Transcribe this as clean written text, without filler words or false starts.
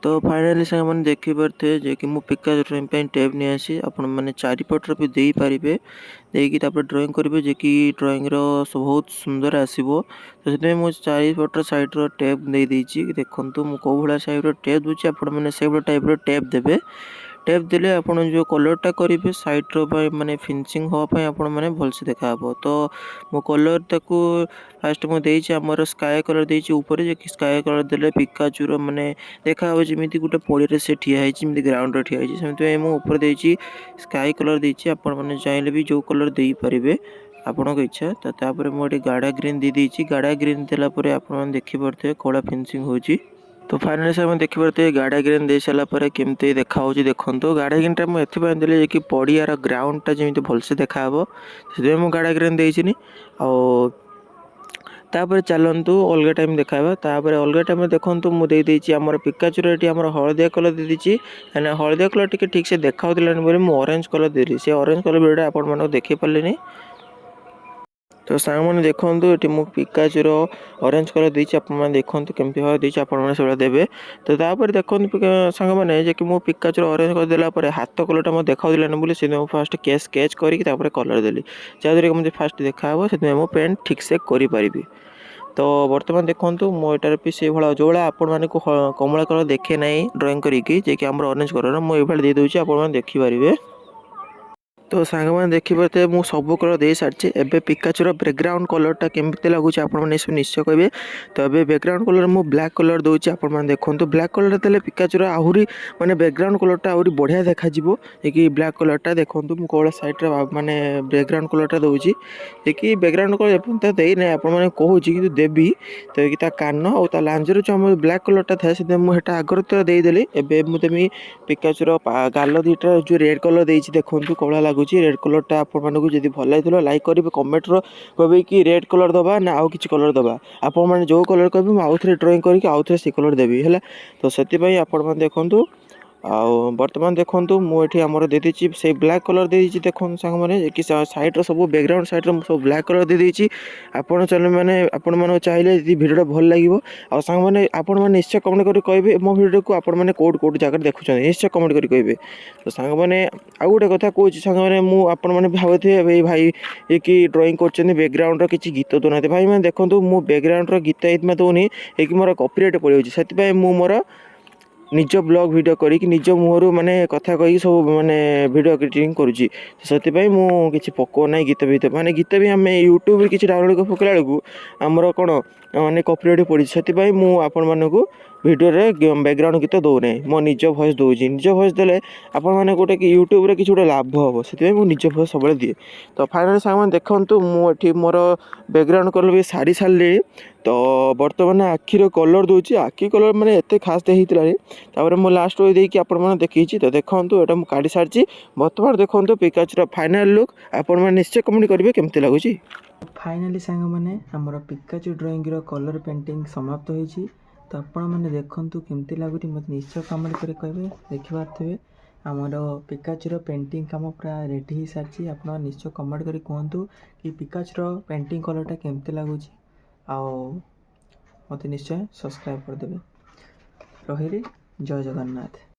तो फाइनाली सामान देखि पारे जे कि मु पिकासो ड्राइंग पे टैब नहीं आसी आपण मैंने चारिपटर भी दे पारे देकी ड्राइंग करेंगे जे कि ड्राइंग बहुत सुंदर आसो। तो से मुझे चारिपटर साइड टैब दे देती देखो मुझे कौ भाया टाइप टैब दूसरी आपने से टाइप टैब देवे टैप देले आपण जो कलरटा करेंगे सैड्र माने फिनिशिंग हाँपाई आपण मैंने भलसे देखा। तो मो कलर ताकू फास्ट मुझे आमर स्काए कलर देती ऊपर जे कि स्काए कलर देले पिकाचुर माने देखा जमी गोटे पड़े से ठियाई ग्राउंड ठियाई सेमती मुझे देती स्काए कलर देती आपण मैंने चाहले भी जो कलर दे पारे आपण इच्छा। तो मुझे गाढ़ा ग्रीन दे देती गाढ़ा ग्रीन देलापर आप देखिपे कला फिनिशिंग होची। तो फाइनाली सर देखी पारे गाढ़ा ग्रीन दे सारापर केमती देखा देखो गाढ़ा ग्रीनटा मुझे देली कि पड़ियार ग्राउंडटा जमी भलसे देखा से मुझे गाढ़ा ग्रीन देनी तापर चलतु अलग टाइम देखा तापर अलग टाइम देखो मुझे आम पिकाचुर ये हलदिया कलर दे दीची हलदिया कलर टी ठीक से देखा मुझे ऑरेंज कलर देली से ऑरेंज कलर वीडियो आप देखी पारे। तो सांग मैंने देखो ये मु पिकाचुर ऑरेंज कलर देती आप देखो केमती भाव देती आप देवे। तो तापर देखो सांग मैंने जे कि मु पिकाचुर ऑरेंज कलर देला हाथ कलरटा मैं देखा बोली से फास्ट केस स्केच करके कलर देली जहाँद्वारा कि मुझे फास्ट देखा से मो पेंट ठीक से करी। तो बर्तमान देखो मोटार भी से भाव जो भाया आपण मानक कमला कलर देखे ना ड्राइंग करी जे ऑरेंज कलर मुझे दे दूसरी आप देखिपारे। तो सांग मैंने देखिए मुझे सब कलर दे सारी एवं पिकाचुर बैकग्राउंड कलरटा केमती लगुच आपने निश्चय कहे। तो ये बैकग्राउंड कलर मुझे ब्लैक कलर दूसरी आप देखो ब्लैक कलर देले पिकाचुर आहरी माने बैकग्राउंड कलरटा आहरी बढ़िया देखा कि ब्लैक कलरटा देखो मुझे कौन सैड्रे माने बैकग्राउंड कलरटा दूसरी कि बैकग्राउंड कलर एपर्यंत देना आपने कहूँ कि देवी। तो कि कान और लांजर जो आम ब्लैक कलरटा था से मुझे आगर तो देदेली एवं मुझे पिकाचुर गाल दीटा जो रेड कलर देती देखो कौन लगुच रेड कलरटा आपको जब भल लगे लाइक करेंगे कमेंट कहे कि रेड कलर दबा ना आउ कि कलर दबा आपने जो कलर कहे आउ थे ड्राइंग करके आउ थे से कलर देवी है। तो से देखो बर्तमान देखो मुझे आमर दे दीची से ब्लैक कलर दे दीची देखो सांग मैंने कि साइड सब बैकग्राउंड साइड सब ब्लैक कलर दे दीची आपण चैनल मैंने आपण चाहिए वीडियो भल लगे आ सांग मैंने आपण मैंने निश्चय कमेंट कर कहे मो वीडियो को आपण मैंने कौट जगह देखुं निश्चय कमेंट कर कहे। तो सांग मैंने आउ गोटे कथा कौन सांग मैंने मुझे भावे भाई ये कि ड्राइंग कर बैकग्राउंड किसी गीत दौना भाई मैंने देखो मो बैकग्राउंड गीत ये दौनी कि मोर कॉपीराइट पड़े से मोर निज ब्लॉग वीडियो करी निज मुहर माने कथा कही सब माने वीडियो एडिटिंग करुँची से किसी पको ना गीत भी माने गीत भी आम यूट्यूब किसी डाउनलोड कर पकड़ा बेलू आमर कौन माने कॉपीराइट पड़ी से आपण मानक वीडियो बैकग्राउंड गीत दौना मो निज भॉइस दूसरी निज भॉइस देले आपण मैंने गोटे कि यूट्यूब रे किसी गोटे लाभ हम से निज भॉइस सब दिए। तो फाइनाली सामान देखो मुझे मोर बैकग्राउंड कलर भी सारी सारे। तो बर्तमान आखिर कलर दूसरी आखि कलर माने एत खास देर मुझे लास्ट देखिए आपण देखी। तो देखो यहाँ मुझे काढ़ी सारी बर्तमान देखो पिकाचुर फाइनाल लुक आपण निश्चय कमेंट करेंगे केमती लगुच। फाइनाली सांग मैंने आमर पिकाचु ड्राइंग कलर पेंटिंग समाप्त होती। तो आपण मैंने देखूँ केमती लगुच मत निश्चय कमेंट कर कहे देखिपारे आमर पिकाचुर पेंटिंग काम पूरा रेडी हो सारी आप निश्चय कमेंट कर कहतु कि पिकाचुर पेंटिंग कलरटा केमती लगुच मत निश्चय सब्सक्राइब करदे रही। जय जगन्नाथ।